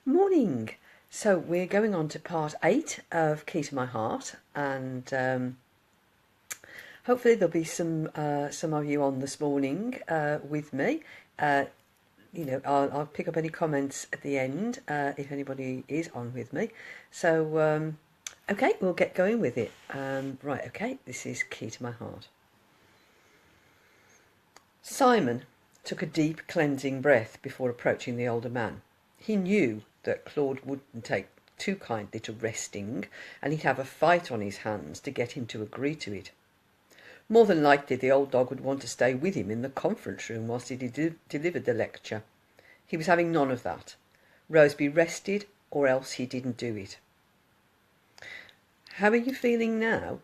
Morning. So we're going on to part 8 of Key to My Heart, and hopefully there'll be some of you on this morning with me. I'll pick up any comments at the end if anybody is on with me. So okay, we'll get going with it. Right, okay, this is Key to My Heart. Simon took a deep cleansing breath before approaching the older man. He knew that Claude wouldn't take too kindly to resting, and he'd have a fight on his hands to get him to agree to it. More than likely the old dog would want to stay with him in the conference room whilst he delivered the lecture. He was having none of that. Roseby rested, or else he didn't do it. "How are you feeling now?"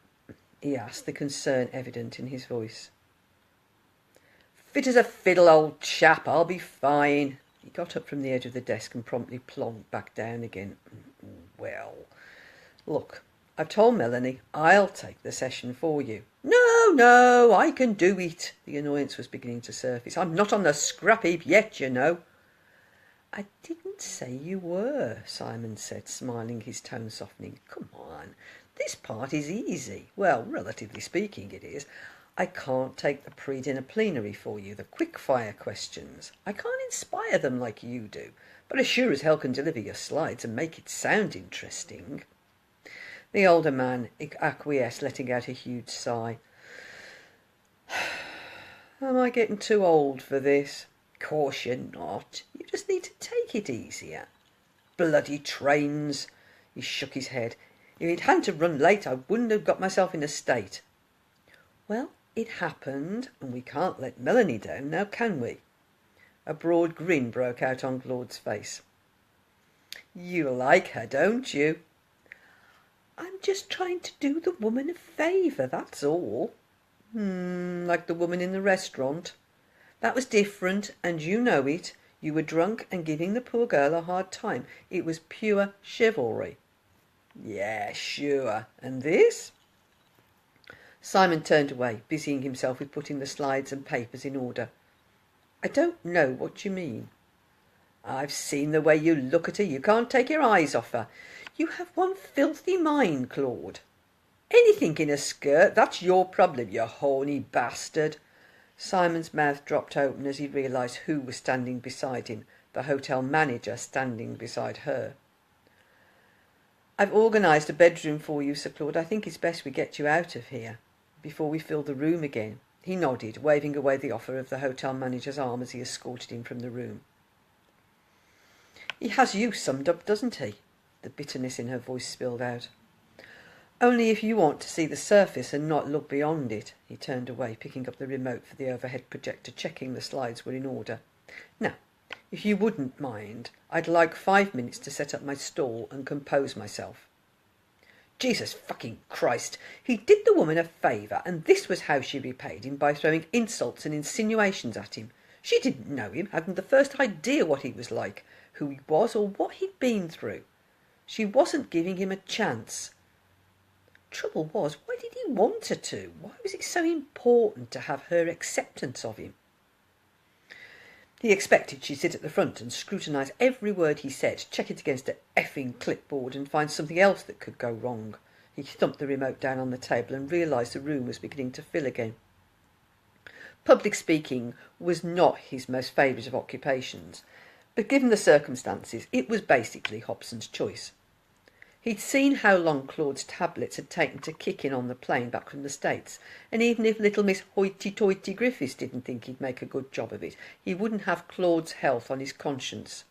he asked, the concern evident in his voice. "Fit as a fiddle, old chap. I'll be fine." He got up from the edge of the desk and promptly plonked back down again. "Well, look, I've told Melanie I'll take the session for you." No, I can do it." The annoyance was beginning to surface. "I'm not on the scrap heap yet, you know." "I didn't say you were," Simon said, smiling, his tone softening. "Come on, this part is easy. Well, relatively speaking, it is. I can't take the pre-dinner plenary for you, the quick-fire questions. I can't inspire them like you do, but I sure as hell can deliver your slides and make it sound interesting." The older man acquiesced, letting out a huge sigh. "Am I getting too old for this?" "Course you're not. You just need to take it easier." "Bloody trains!" He shook his head. "If it hadn't have run late, I wouldn't have got myself in a state." "Well, it happened, and we can't let Melanie down now, can we?" A broad grin broke out on Claude's face. "You like her, don't you?" "I'm just trying to do the woman a favour, that's all." Like the woman in the restaurant?" "That was different, and you know it. You were drunk and giving the poor girl a hard time. It was pure chivalry." "Yeah, sure. And this?" Simon turned away, busying himself with putting the slides and papers in order. "I don't know what you mean." "I've seen the way you look at her. You can't take your eyes off her. You have one filthy mind, Claude. Anything in a skirt, that's your problem, you horny bastard." Simon's mouth dropped open as he realised who was standing beside him, the hotel manager standing beside her. "I've organised a bedroom for you, Sir Claude. I think it's best we get you out of here before we fill the room again." He nodded, waving away the offer of the hotel manager's arm as he escorted him from the room. "He has you summed up, doesn't he?" The bitterness in her voice spilled out. "Only if you want to see the surface and not look beyond it." He turned away, picking up the remote for the overhead projector, checking the slides were in order. "Now, if you wouldn't mind, I'd like 5 minutes to set up my stall and compose myself." Jesus fucking Christ! He did the woman a favour, and this was how she repaid him, by throwing insults and insinuations at him. She didn't know him, hadn't the first idea what he was like, who he was, or what he'd been through. She wasn't giving him a chance. Trouble was, why did he want her to? Why was it so important to have her acceptance of him? He expected she'd sit at the front and scrutinise every word he said, check it against an effing clipboard and find something else that could go wrong. He thumped the remote down on the table and realised the room was beginning to fill again. Public speaking was not his most favourite of occupations, but given the circumstances, it was basically Hobson's choice. He'd seen how long Claude's tablets had taken to kick in on the plane back from the States, and even if little Miss Hoity-Toity Griffiths didn't think he'd make a good job of it, he wouldn't have Claude's health on his conscience.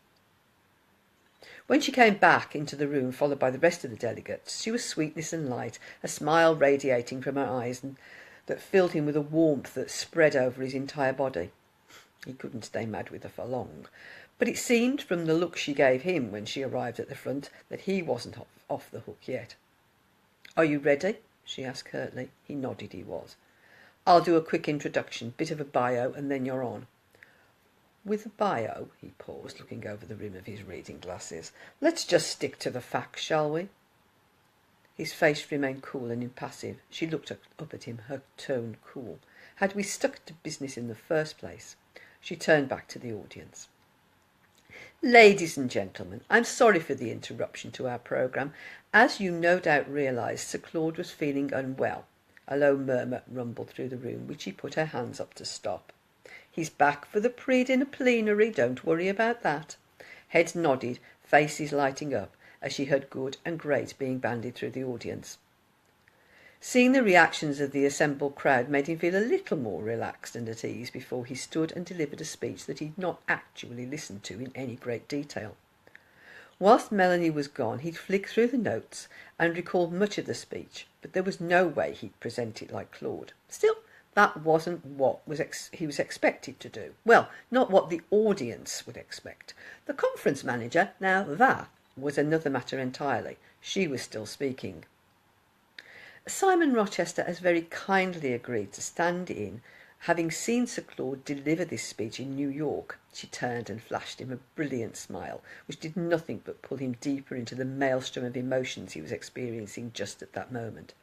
When she came back into the room, followed by the rest of the delegates, she was sweetness and light, a smile radiating from her eyes that filled him with a warmth that spread over his entire body. He couldn't stay mad with her for long, but it seemed from the look she gave him when she arrived at the front that he wasn't off the hook yet. "Are you ready?" she asked curtly. He nodded he was. "I'll do a quick introduction, bit of a bio, and then you're on." "With a bio," he paused, looking over the rim of his reading glasses. "Let's just stick to the facts, shall we?" His face remained cool and impassive. She looked up at him, her tone cool. Had we stuck to business in the first place? She turned back to the audience. Ladies and gentlemen, I'm sorry for the interruption to our programme. As you no doubt realise, Sir Claude was feeling unwell. A low murmur rumbled through the room, which he put her hands up to stop. He's back for the pre-dinner plenary, don't worry about that. Heads nodded, faces lighting up, as she heard good and great being bandied through the audience. Seeing the reactions of the assembled crowd made him feel a little more relaxed and at ease before he stood and delivered a speech that he'd not actually listened to in any great detail. Whilst Melanie was gone, he'd flicked through the notes and recalled much of the speech, but there was no way he'd present it like Claude. Still, that wasn't what he was expected to do. Well, not what the audience would expect. The conference manager, now that was another matter entirely. She was still speaking. Simon Rochester has very kindly agreed to stand in, having seen Sir Claude deliver this speech in New York. She turned and flashed him a brilliant smile, which did nothing but pull him deeper into the maelstrom of emotions he was experiencing just at that moment.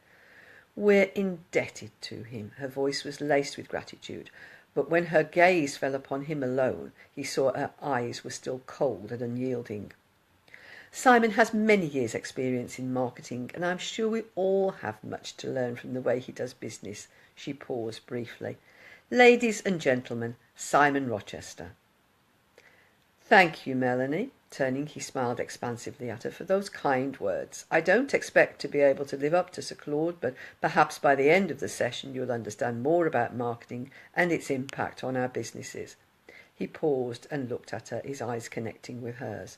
We're indebted to him. Her voice was laced with gratitude, but when her gaze fell upon him alone, he saw her eyes were still cold and unyielding. Simon has many years' experience in marketing, and I'm sure we all have much to learn from the way he does business. She paused briefly. Ladies and gentlemen, Simon Rochester. Thank you, Melanie. Turning, he smiled expansively at her, for those kind words. I don't expect to be able to live up to Sir Claude, but perhaps by the end of the session you'll understand more about marketing and its impact on our businesses. He paused and looked at her, his eyes connecting with hers.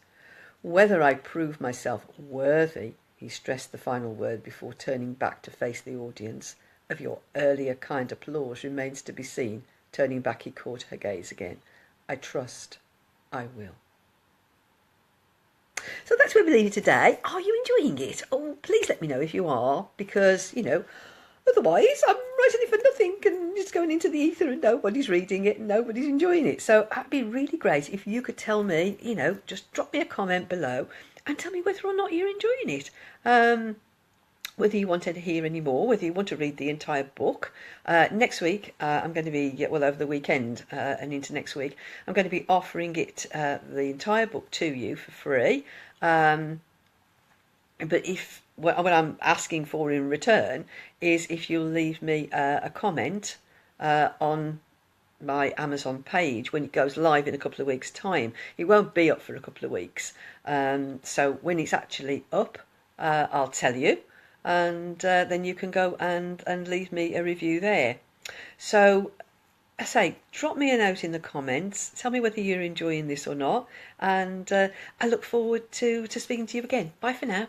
Whether I prove myself worthy, he stressed the final word before turning back to face the audience, of your earlier kind applause remains to be seen. Turning back, he caught her gaze again. I trust I will. So that's where we leave it today. Are you enjoying it? Oh, please let me know if you are, because, otherwise I'm writing it for nothing and it's going into the ether and nobody's reading it and nobody's enjoying it. So that'd be really great if you could tell me, just drop me a comment below and tell me whether or not you're enjoying it. Whether you want to hear any more, whether you want to read the entire book. Next week, I'm going to be, over the weekend and into next week, I'm going to be offering it, the entire book to you for free. But what I'm asking for in return is if you'll leave me a comment on my Amazon page when it goes live in a couple of weeks' time. It won't be up for a couple of weeks. So when it's actually up, I'll tell you. And then you can go and leave me a review there. So, I say, drop me a note in the comments. Tell me whether you're enjoying this or not. And I look forward to speaking to you again. Bye for now.